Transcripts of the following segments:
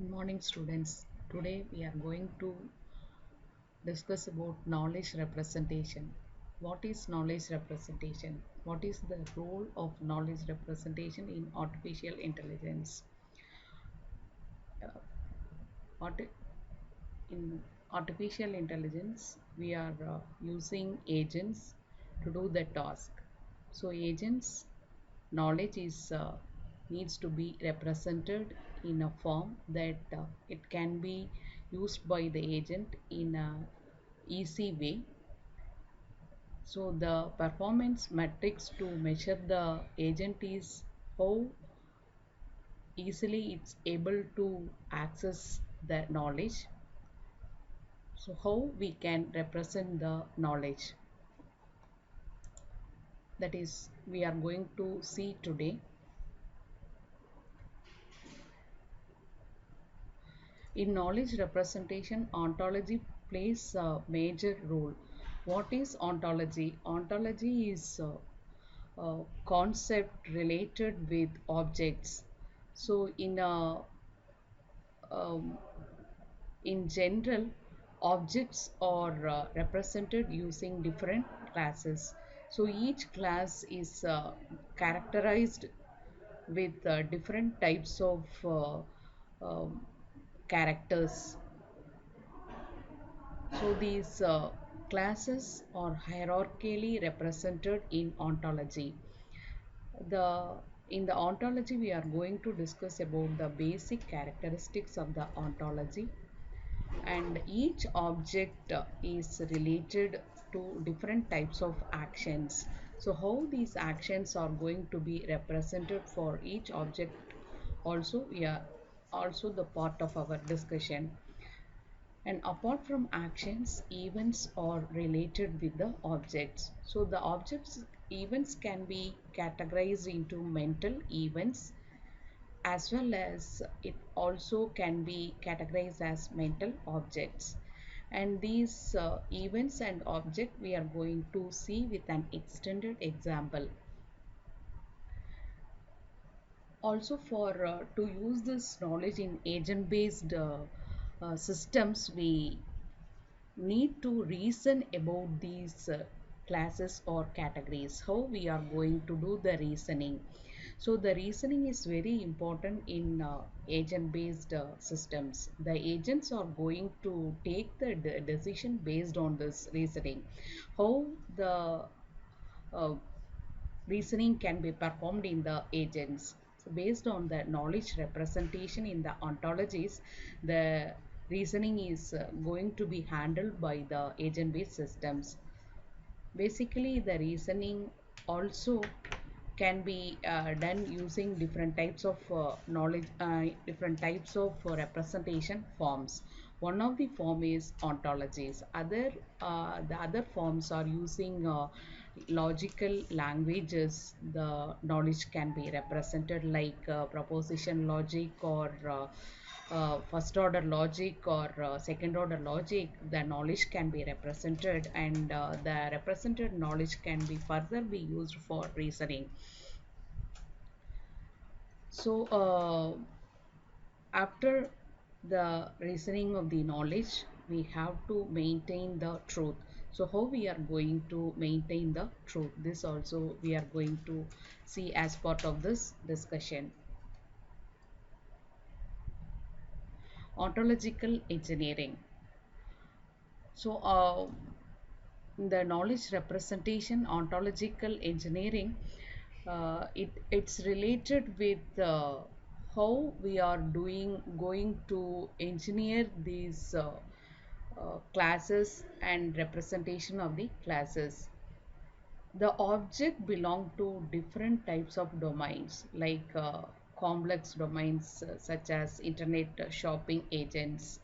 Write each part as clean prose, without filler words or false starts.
Good morning, students. Today we are going to discuss about knowledge representation. What is knowledge representation? What is the role of knowledge representation in artificial intelligence? Uh, what in artificial intelligence, we are using agents to do the task. So agents knowledge is needs to be represented in a form that it can be used by the agent in a easy way. So the performance metrics to measure the agent is how easily it's able to access the knowledge. So how we can represent the knowledge, that is we are going to see today. In knowledge representation, ontology plays a major role. What is ontology? Ontology is a concept related with objects. So, um, in general, objects are represented using different classes. So, each class is characterized with different types of um, characters. So these classes are hierarchically represented in ontology. The In the ontology, we are going to discuss about the basic characteristics of the ontology, and each object is related to different types of actions. So how these actions are going to be represented for each object also we are also the part of our discussion. And apart from actions, events are related with the objects. So the objects events can be categorized into mental events, as well as it also can be categorized as mental objects. And these events and object we are going to see with an extended example. Also, for to use this knowledge in agent based systems, we need to reason about these classes or categories. How we are going to do the reasoning? So the reasoning is very important in agent based systems. The agents are going to take the decision based on this reasoning. How the uh, reasoning can be performed in the agents. So based on the knowledge representation in the ontologies, the reasoning is going to be handled by the agent based systems. Basically, the reasoning also can be done using different types of knowledge, different types of representation forms. One of the form is ontologies. The other forms are using logical languages. The knowledge can be represented like proposition logic or first order logic or second order logic. The knowledge can be represented, and the represented knowledge can be further be used for reasoning. So after the reasoning of the knowledge, we have to maintain the truth. So how we are going to maintain the truth, this also we are going to see as part of this discussion. Ontological engineering. So the knowledge representation, ontological engineering, it's related with how we are going to engineer these classes and representation of the classes. The object belong to different types of domains, like complex domains such as internet shopping agents.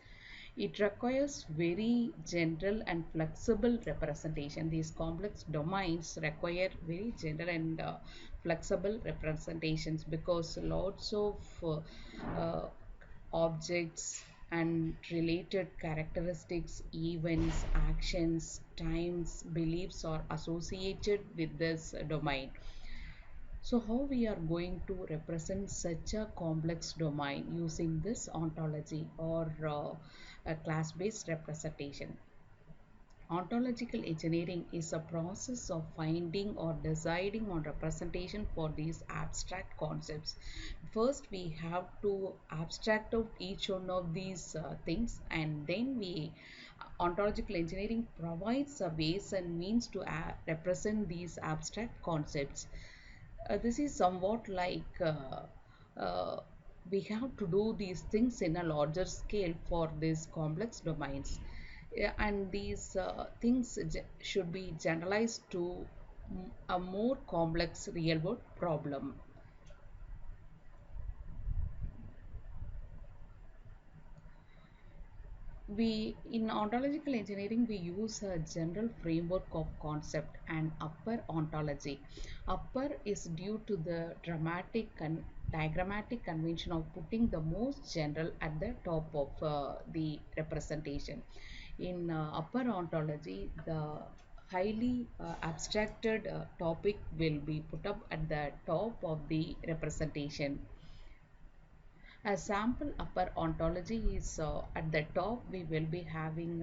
It requires very general and flexible representation. These complex domains require very general and flexible representations, because lots of objects and related characteristics, events, actions, times, beliefs are associated with this domain. So how we are going to represent such a complex domain using this ontology or a class-based representation? Ontological engineering is a process of finding or deciding on representation for these abstract concepts. First, we have to abstract out each one of these things, and then ontological engineering provides a ways and means to represent these abstract concepts. This is somewhat like uh, we have to do these things in a larger scale for these complex domains. Yeah, and these things should be generalized to a more complex real world problem. We in ontological engineering we use a general framework of concept and upper ontology. Upper is due to the dramatic and diagrammatic convention of putting the most general at the top of the representation. In upper ontology, the highly abstracted topic will be put up at the top of the representation. A sample upper ontology is at the top. We will be having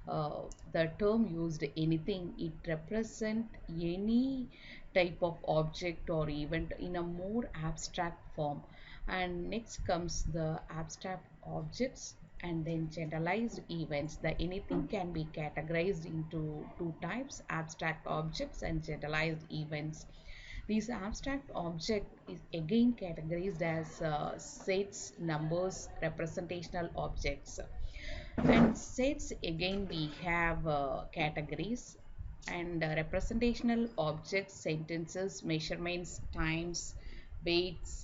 the term used anything. It represent any type of object or event in a more abstract form. And next comes the abstract objects and then generalized events. The anything can be categorized into two types: abstract objects and generalized events. These abstract object is again categorized as sets, numbers, representational objects. And sets again we have categories and representational objects, sentences, measurements, times, weights.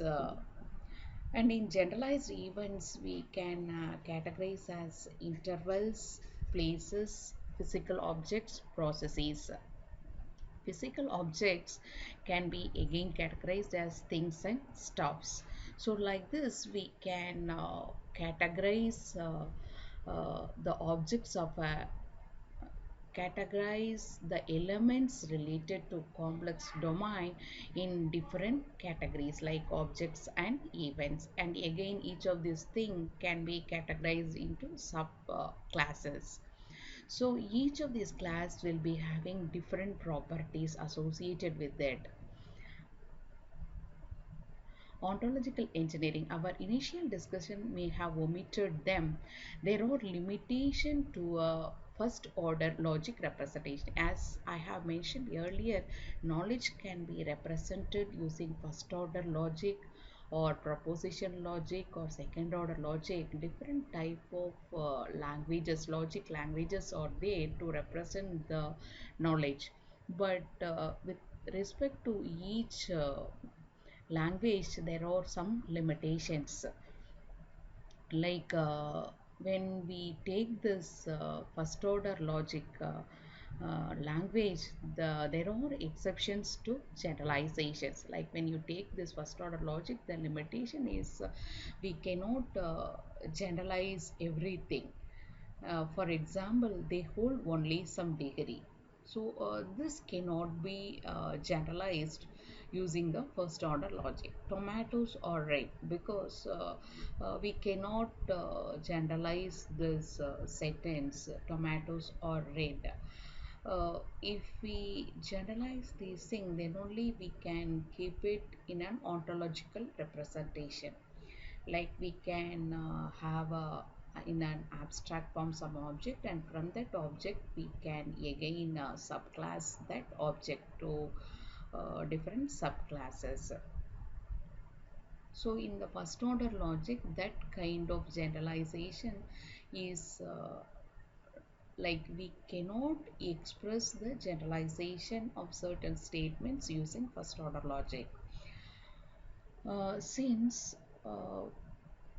And in generalized events, we can categorize as intervals, places, physical objects, processes. Physical objects can be again categorized as things and stuffs. So like this we can categorize the objects of a categorize the elements related to complex domain in different categories like objects and events, and again each of these things can be categorized into sub classes. So each of these class will be having different properties associated with it. Ontological engineering, our initial discussion may have omitted them. There are limitations to a first order logic representation. As I have mentioned earlier, knowledge can be represented using first order logic or proposition logic or second order logic. Different type of languages, logic languages are there to represent the knowledge. But with respect to each language, there are some limitations. Like when we take this first order logic language, there are exceptions to generalizations. Like when you take this first order logic, the limitation is we cannot generalize everything. For example, they hold only some degree. So this cannot be generalized using the first order logic. Tomatoes are red because we cannot generalize this sentence, tomatoes are red. If we generalize these things, then only we can keep it in an ontological representation. Like we can have a in an abstract form some object, and from that object we can again subclass that object to different subclasses. So in the first order logic, that kind of generalization is like we cannot express the generalization of certain statements using first order logic. Since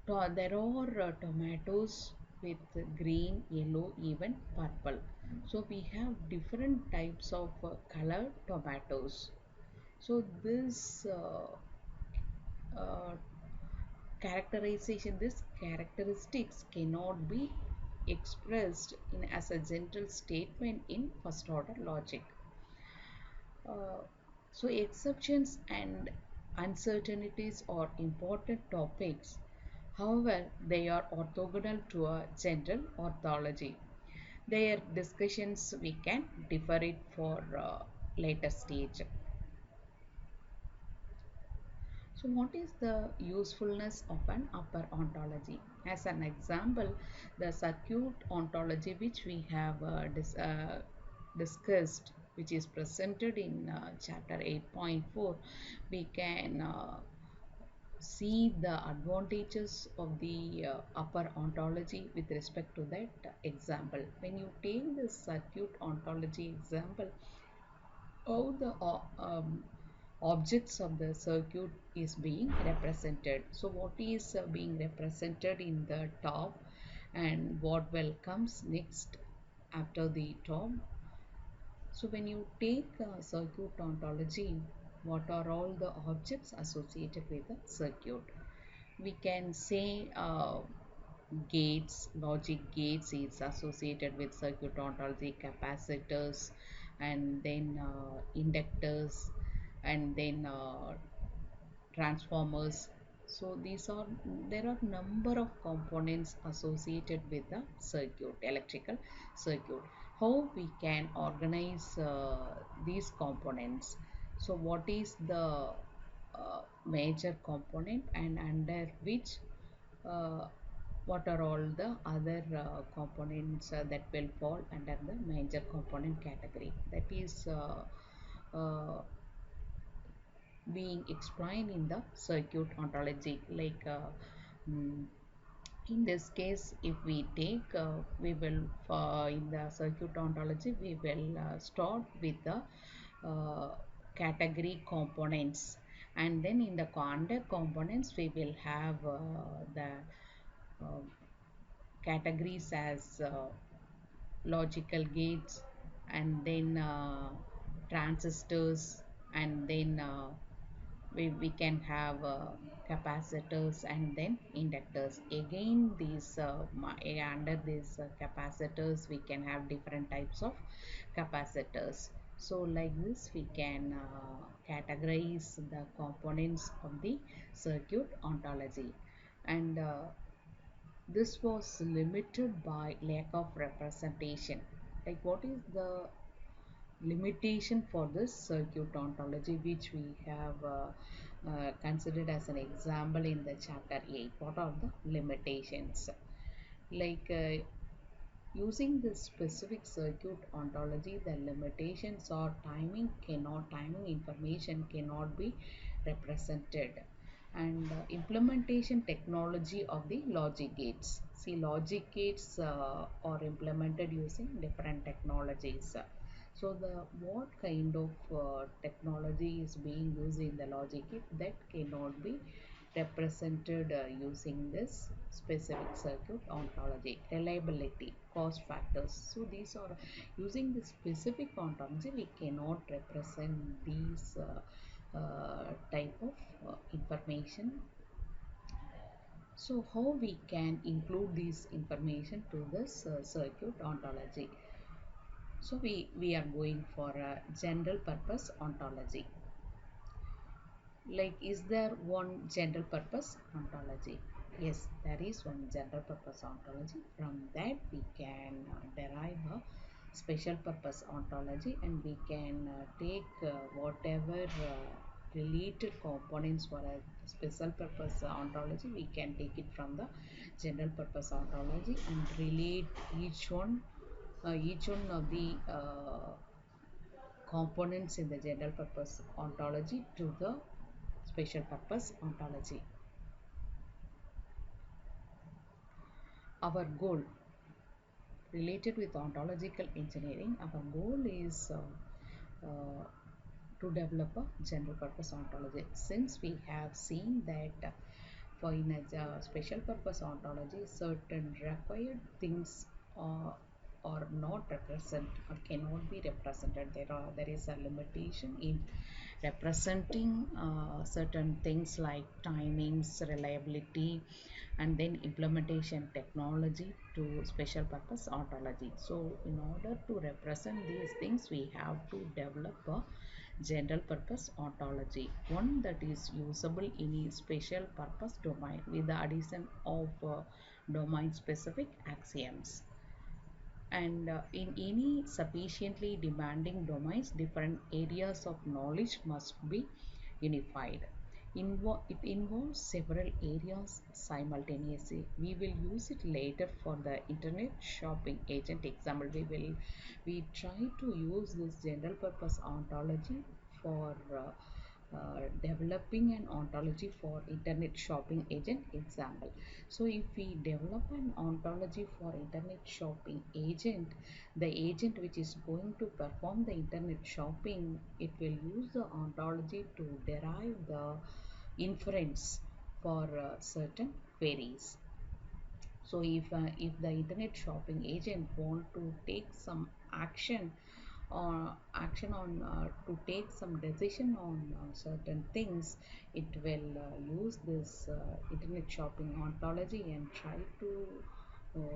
there are tomatoes with green, yellow, even purple. So we have different types of colored tomatoes. So this uh, this characteristics cannot be expressed in as a general statement in first order logic. Uh, So exceptions and uncertainties are important topics. However, they are orthogonal to a general orthology. Their discussions we can differ it for later stage. So what is the usefulness of an upper ontology? As an example, the circuit ontology which we have discussed, which is presented in chapter 8.4, we can see the advantages of the upper ontology with respect to that example. When you take the circuit ontology example, how the objects of the circuit is being represented. So what is being represented in the top and what will comes next after the top. So when you take circuit ontology, what are all the objects associated with the circuit? We can say gates, logic gates is associated with circuit ontology, capacitors, and then inductors, and then transformers. So these are, there are number of components associated with the circuit, electrical circuit. How we can organize these components? So what is the major component, and under which uh, what are all the other components that will fall under the major component category? That is being explained in the circuit ontology. Like mm, in this case, if we take we will in the circuit ontology we will start with the uh, category components, and then in the under components we will have the uh, categories as logical gates, and then transistors, and then we can have capacitors and then inductors. Again, these under these capacitors we can have different types of capacitors. So like this we can categorize the components of the circuit ontology. And this was limited by lack of representation. Like what is the limitation for this circuit ontology, which we have considered as an example in the chapter 8? What are the limitations? Like using this specific circuit ontology, the limitations are timing information cannot be represented, and implementation technology of the logic gates. See, logic gates are implemented using different technologies. So the what kind of technology is being used in the logic gate, that cannot be represented using this specific circuit ontology. Reliability, cost factors. So these are, using the specific ontology we cannot represent these type of information. So how we can include this information to this circuit ontology? So we are going for a general purpose ontology. Like, is there one general purpose ontology? Yes, there is one general purpose ontology. From that we can derive a special purpose ontology, and we can take whatever related components for a special purpose ontology, we can take it from the general purpose ontology and relate each one of the components in the general purpose ontology to the special purpose ontology. Our goal related with ontological engineering, our goal is uh, to develop a general purpose ontology. Since we have seen that for in a special purpose ontology, certain required things are not represent or cannot be represented. There is a limitation in representing certain things like timings, reliability, and then implementation technology to special purpose ontology. So in order to represent these things, we have to develop a general purpose ontology, one that is usable in a special purpose domain with the addition of domain specific axioms. And in any sufficiently demanding domains, different areas of knowledge must be unified. It involves several areas simultaneously. We will use it later for the internet shopping agent example. We try to use this general purpose ontology for developing an ontology for internet shopping agent example. So if we develop an ontology for internet shopping agent, the agent which is going to perform the internet shopping, it will use the ontology to derive the inference for certain queries. So if the internet shopping agent want to take some action or action on to take some decision on certain things, it will use this internet shopping ontology and try to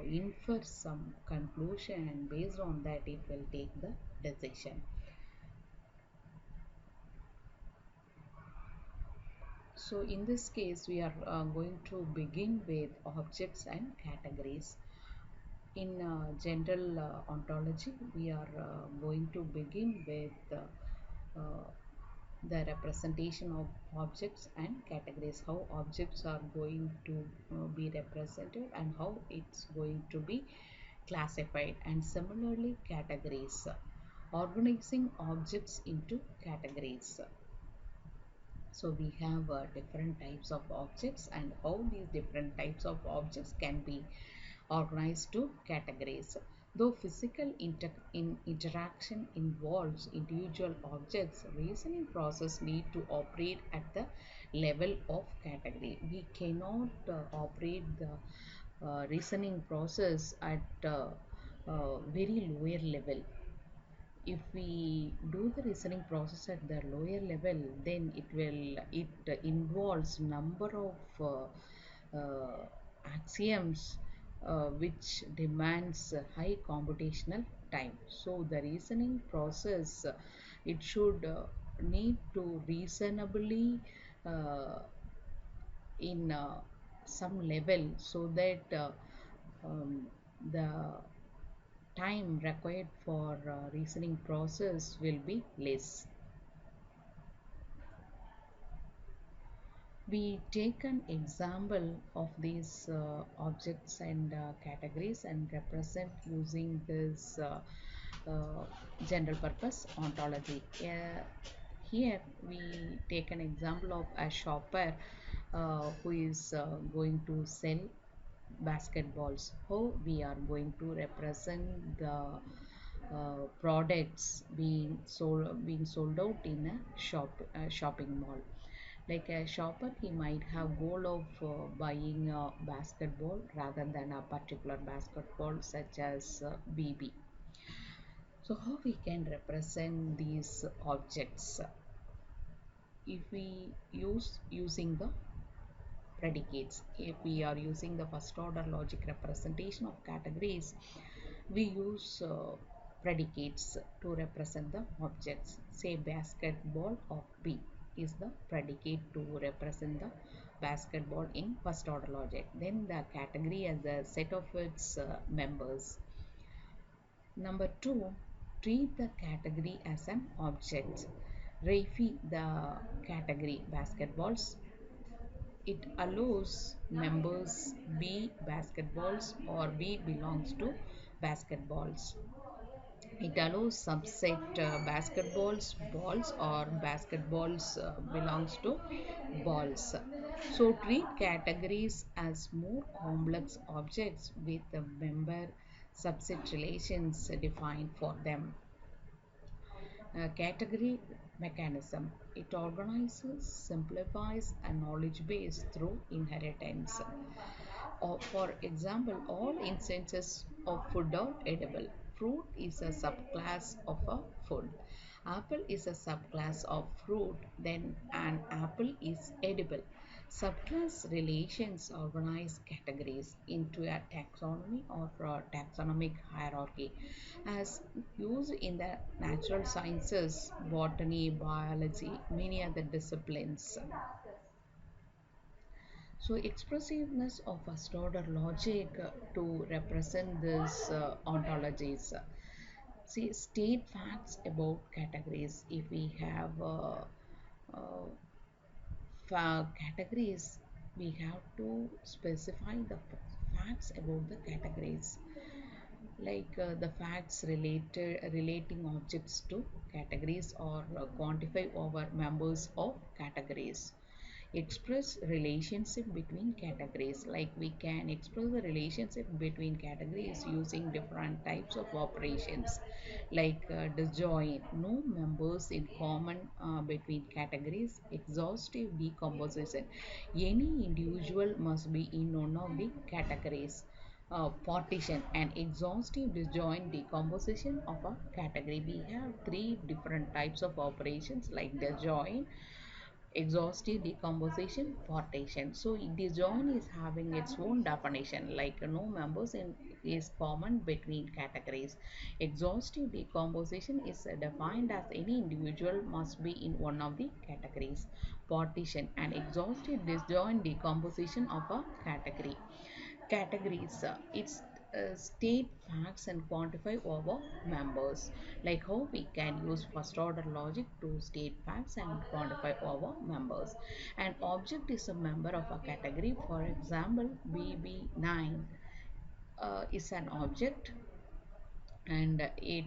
infer some conclusion, and based on that it will take the decision. So in this case we are going to begin with objects and categories. In general ontology, we are going to begin with uh, the representation of objects and categories, how objects are going to be represented and how it's going to be classified, and similarly categories, organizing objects into categories. So we have different types of objects and how these different types of objects can be organized to categories. Though physical interaction involves individual objects, reasoning process need to operate at the level of category. We cannot operate the reasoning process at very lower level. If we do the reasoning process at the lower level, then it involves number of axioms which demands high computational time. So the reasoning process, it should need to reasonably uh, in some level, so that the time required for reasoning process will be less. We take an example of these objects and categories and represent using this general purpose ontology. Here we take an example of a shopper who is going to sell basketballs. How we are going to represent the products being sold out in a shopping mall. Like a shopper, he might have goal of buying a basketball rather than a particular basketball such as BB. So how we can represent these objects? If we using the predicates, if we are using the first order logic representation of categories, we use predicates to represent the objects. Say basketball of B is the predicate to represent the basketball in first order logic. Then the category as a set of its members. Number two, treat the category as an object. Reify the category basketballs. It allows members B basketballs or B belongs to basketballs. It allows subset basketballs balls or basketballs belongs to balls. So treat categories as more complex objects with the member subset relations defined for them. Category mechanism. It organizes, simplifies a knowledge base through inheritance. For example, all instances of food are edible. Fruit is a subclass of a food. Apple is a subclass of fruit, then an apple is edible. Subclass relations organize categories into a taxonomy or a taxonomic hierarchy as used in the natural sciences, botany, biology, many other disciplines. So expressiveness of first order logic to represent this ontologies. See, state facts about categories. If we have uh, categories, we have to specify the facts about the categories, like the facts relating objects to categories or quantify over members of categories. Express relationship between categories, like we can express the relationship between categories using different types of operations, like disjoin, no members in common between categories. Exhaustive decomposition, any individual must be in one of the categories. Partition and exhaustive disjoint decomposition of a category. We have three different types of operations, like disjoin, exhaustive decomposition, partition. So disjoint is having its own definition, like no members in is common between categories. Exhaustive decomposition is defined as any individual must be in one of the categories. Partition and exhaustive disjoint decomposition of a category. Categories, its state facts and quantify over members, like how we can use first order logic to state facts and quantify over members. An object is a member of a category. For example, bb9 is an object, and it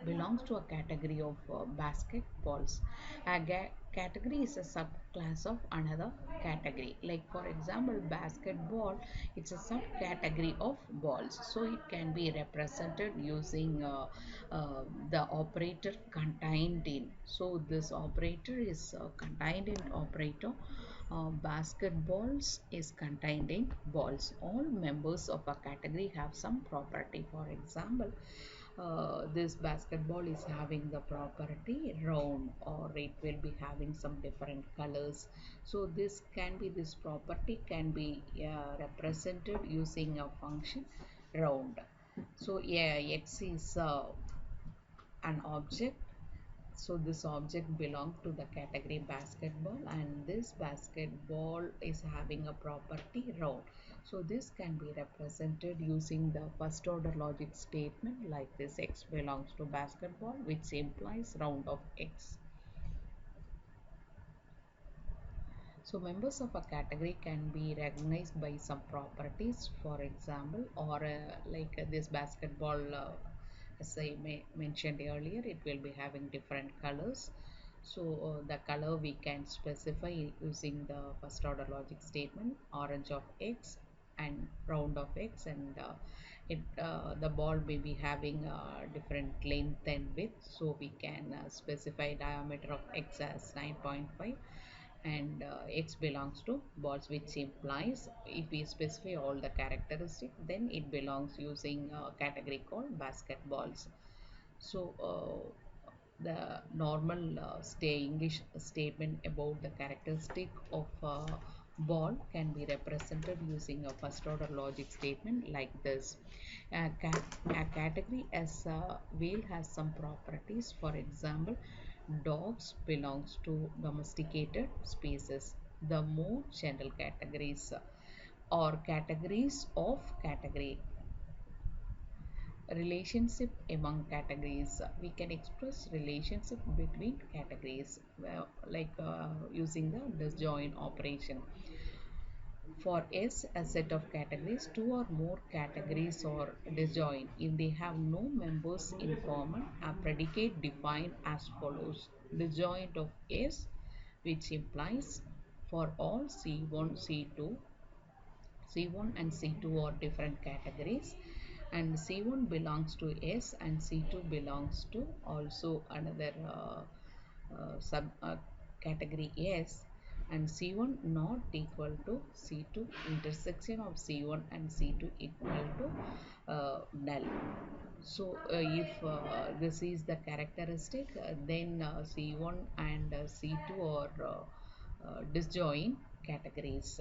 belongs to a category of basketballs. A category is a subclass of another category. Like for example, basketball, it's a subcategory of balls. So it can be represented using the operator contained in. So this operator is contained in operator. Basketballs is contained in balls. All members of a category have some property. For example, this basketball is having the property round, or it will be having some different colors. So this property can be represented using a function round. So yeah, x is an object. So this object belongs to the category basketball, and this basketball is having a property round. So this can be represented using the first order logic statement, like this: x belongs to basketball, which implies round of x. So members of a category can be recognized by some properties, for example, or like this basketball, as I mentioned earlier, it will be having different colors. So the color we can specify using the first order logic statement: orange of x and round of x, and the ball may be having different length and width. So we can specify diameter of x as 9.5, and x belongs to balls, which implies if we specify all the characteristics, then it belongs using a category called basketballs. So the normal stay English statement about the characteristic of ball can be represented using a first order logic statement like this: a category as a whale has some properties. For example, dogs belongs to domesticated species. The more general categories or categories of category. Relationship among categories, we can express relationship between categories, like using the disjoin operation. For S, a set of categories, two or more categories are disjoint if they have no members in common. A predicate defined as follows: disjoint of S, which implies for all C1, C2, C1 and C2 are different categories, and C1 belongs to S and C2 belongs to also another sub category S, and C1 not equal to C2, intersection of C1 and C2 equal to null. So if this is the characteristic, then C1 and C2 are disjoint. categories.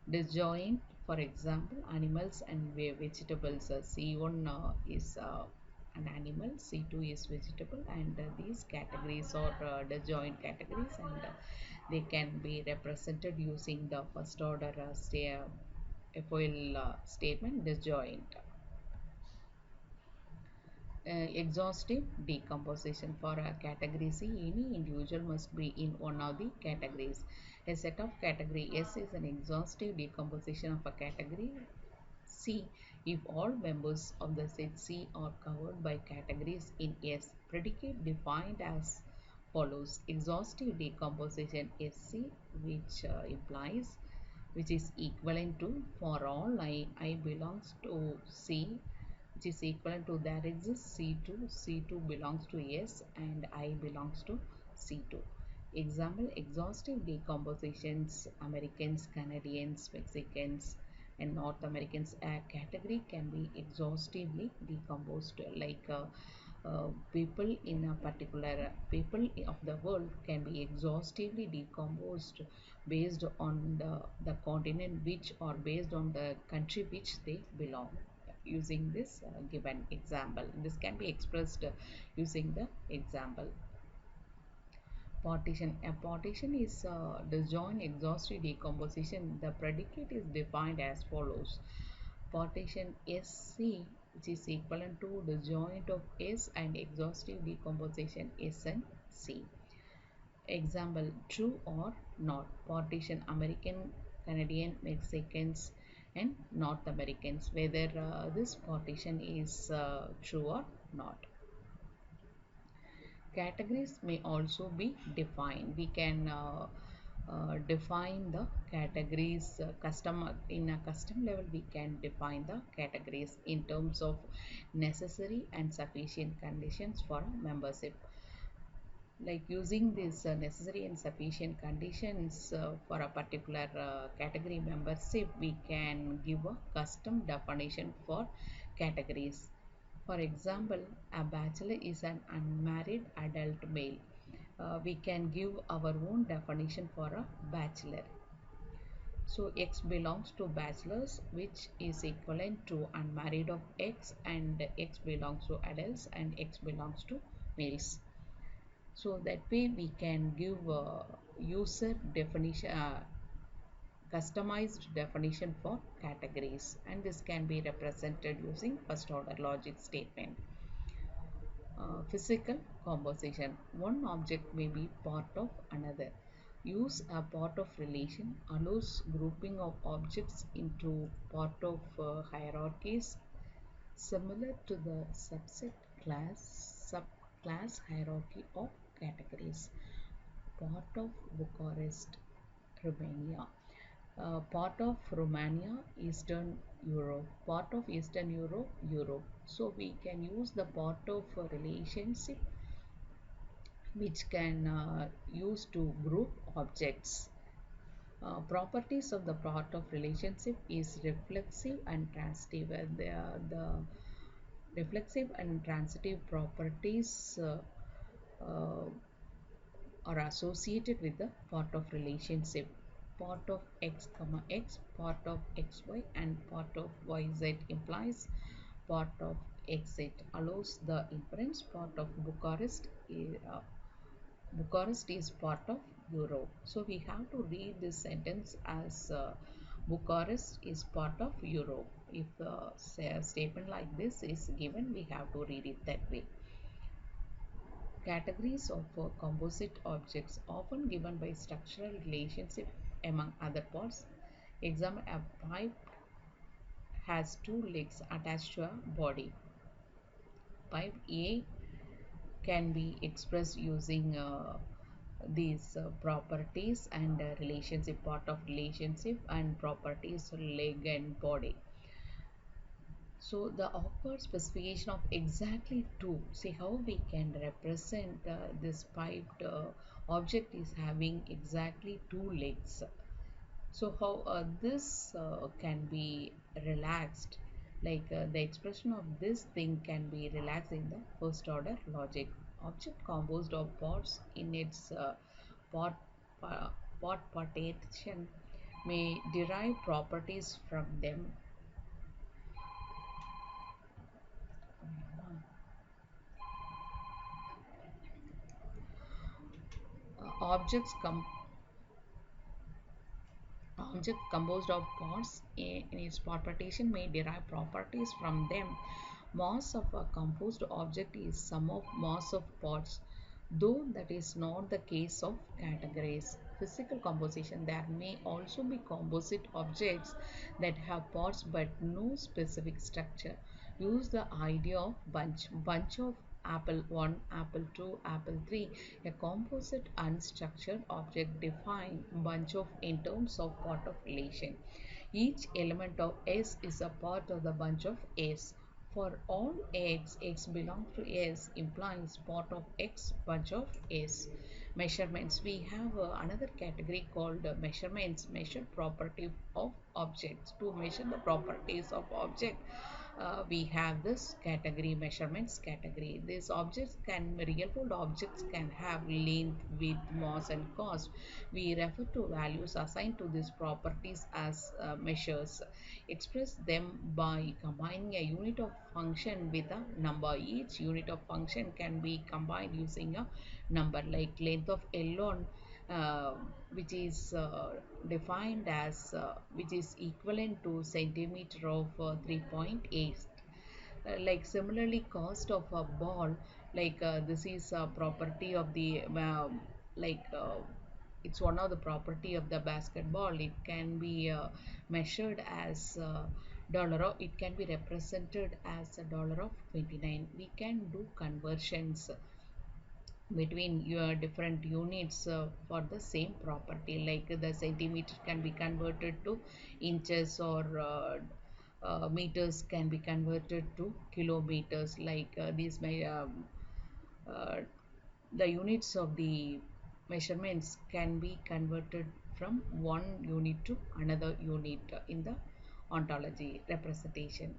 Disjoint, for example, animals and vegetables. C1 is an animal, C2 is vegetable, and these categories are disjoint categories, and they can be represented using the first order FOL statement disjoint. Exhaustive decomposition for a category C, any individual must be in one of the categories. A set of category S is an exhaustive decomposition of a category C if all members of the set C are covered by categories in S. Predicate defined as follows. Exhaustive decomposition SC, which is equivalent to for all I belongs to C, which is equivalent to there exists C2, C2 belongs to S, and I belongs to C2. Example, exhaustive decompositions, Americans, Canadians, Mexicans, and North Americans. A category can be exhaustively decomposed, like people in a particular people of the world can be exhaustively decomposed based on the continent which, or based on the country which they belong, using this given example. This can be expressed using the example. Partition. A partition is disjoint exhaustive decomposition. The predicate is defined as follows. Partition SC, which is equivalent to disjoint of S and exhaustive decomposition S and C. Example, true or not. Partition American, Canadian, Mexicans, and North Americans, whether this partition is true or not. Categories may also be defined. We can define the categories in a custom level. We can define the categories in terms of necessary and sufficient conditions for membership. Like using these necessary and sufficient conditions for a particular category membership, we can give a custom definition for categories. For example, a bachelor is an unmarried adult male. We can give our own definition for a bachelor. So X belongs to bachelors, which is equivalent to unmarried of X, and X belongs to adults, and X belongs to males. So that way we can give user definition, customized definition for categories, and this can be represented using first order logic statement. Physical composition. One object may be part of another. Use a part of relation allows grouping of objects into part of hierarchies similar to the subclass hierarchy of categories. Part of Bucharest, Romania. Part of Romania, Eastern Europe. Part of Eastern Europe, Europe. So we can use the part of relationship which can use to group objects. Properties of the part of relationship is reflexive and transitive. The reflexive and transitive properties are associated with the part of relationship. Part of x comma x, part of xy, and part of yz implies part of xz allows the inference. Part of Bucharest is part of Europe. So we have to read this sentence as Bucharest is part of Europe. If a statement like this is given, we have to read it that way. Categories of composite objects often given by structural relationship among other parts. Example, a pipe has two legs attached to a body. Pipe A can be expressed using these properties and relationship, part of relationship, and properties leg and body. So the awkward specification of exactly two. See how we can represent this piped object is having exactly two legs. So how this can be relaxed, like the expression of this thing can be relaxed in the first order logic. Object composed of parts in its part partition may derive properties from them. Objects object composed of parts in its partition may derive properties from them. Mass of a composed object is sum of mass of parts, though that is not the case of categories. Physical composition. There may also be composite objects that have parts but no specific structure. Use the idea of bunch of apple 1, apple 2, apple 3, a composite unstructured object defined bunch of in terms of part of relation. Each element of S is a part of the bunch of S. For all X belongs to S implies part of X bunch of S. Measurements. We have another category called measurements, measured property of objects. To measure the properties of object, we have this category, measurements category. These objects can, real world objects can have length, width, mass and cost. We refer to values assigned to these properties as measures. Express them by combining a unit of function with a number. Each unit of function can be combined using a number, like length of L1, uh, which is defined as which is equivalent to centimeter of 3.8. Like similarly, cost of a ball, like this is a property of the like it's one of the property of the basketball. It can be measured as dollar of, it can be represented as a dollar of 29. We can do conversions between your different units for the same property, like the centimeter can be converted to inches, or meters can be converted to kilometers, like these may uh, the units of the measurements can be converted from one unit to another unit in the ontology representation.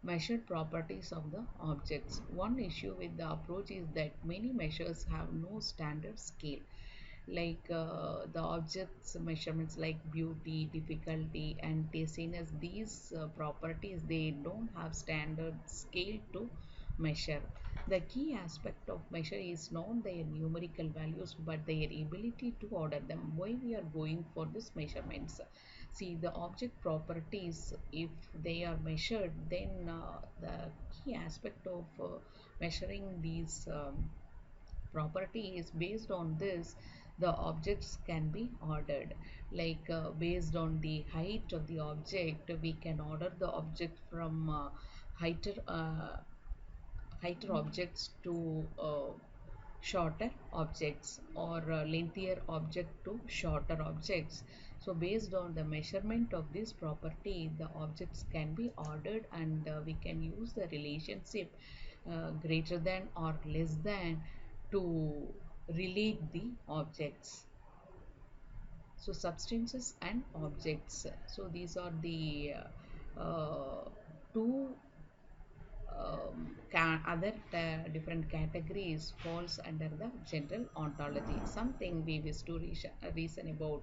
Measured properties of the objects. One issue with the approach is that many measures have no standard scale. Like the objects measurements like beauty, difficulty and tastiness, these properties, they don't have standard scale to measure. The key aspect of measure is not their numerical values but their ability to order them. Why we are going for this measurements? See, the object properties, if they are measured, then the key aspect of measuring these property is based on this. The objects can be ordered, like based on the height of the object, we can order the object from heighter heighter objects to shorter objects, or lengthier object to shorter objects. So based on the measurement of this property, the objects can be ordered, and we can use the relationship greater than or less than to relate the objects. So substances and objects. So these are the two other different categories falls under the general ontology. Something we wish to reason about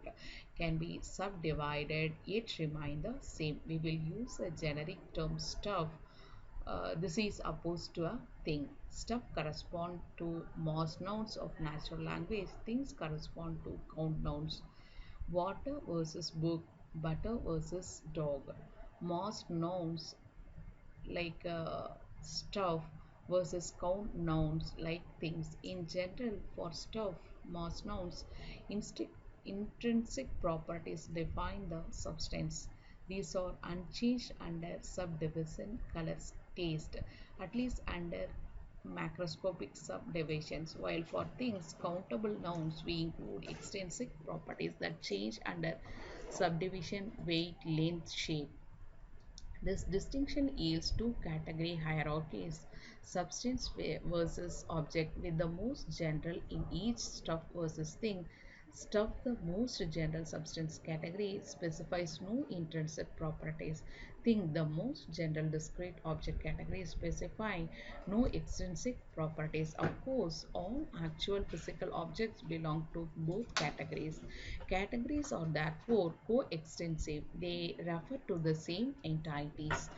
can be subdivided yet remain the same. We will use a generic term stuff. This is opposed to a thing. Stuff correspond to mass nouns of natural language. Things correspond to count nouns. Water versus book, butter versus dog. Mass nouns like stuff versus count nouns like things. In general, for stuff, mass nouns, intrinsic properties define the substance. These are unchanged under subdivision, colors, taste, at least under macroscopic subdivisions, while for things, countable nouns, we include extrinsic properties that change under subdivision, weight, length, shape. This distinction yields two category hierarchies: substance versus object, with the most general in each stuff versus thing. Stuff, the most general substance category, specifies no intrinsic properties. think the most general discrete object category specify no extrinsic properties. Of course, all actual physical objects belong to both categories. Categories are therefore coextensive. They refer to the same entities.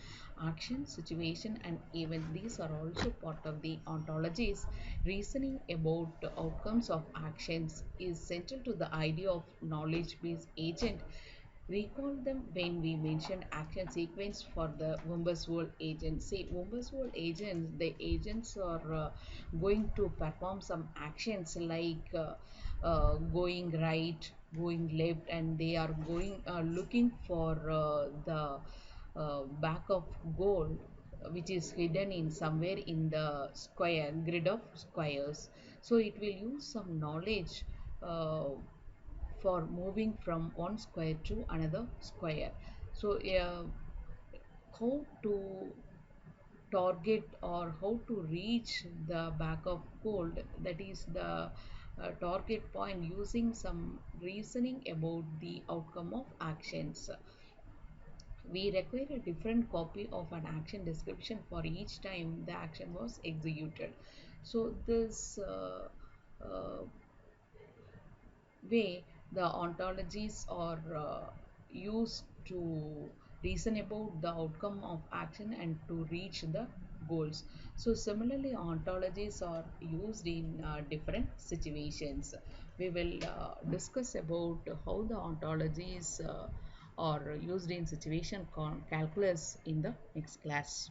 Action, situation, and event. These are also part of the ontologies. Reasoning about the outcomes of actions is central to the idea of knowledge-based agent. Recall them when we mentioned action sequence for the Wumbaswol agents. See, Wumbaswol agents, the agents are going to perform some actions like going right, going left, and they are going looking for the back of gold which is hidden in somewhere in the square grid of squares. So it will use some knowledge for moving from one square to another square. So how to target or how to reach the back of gold, that is the target point, using some reasoning about the outcome of actions. We require a different copy of an action description for each time the action was executed. So this uh, way the ontologies are used to reason about the outcome of action and to reach the goals. So similarly, ontologies are used in different situations. We will discuss about how the ontologies are used in situation calculus in the next class.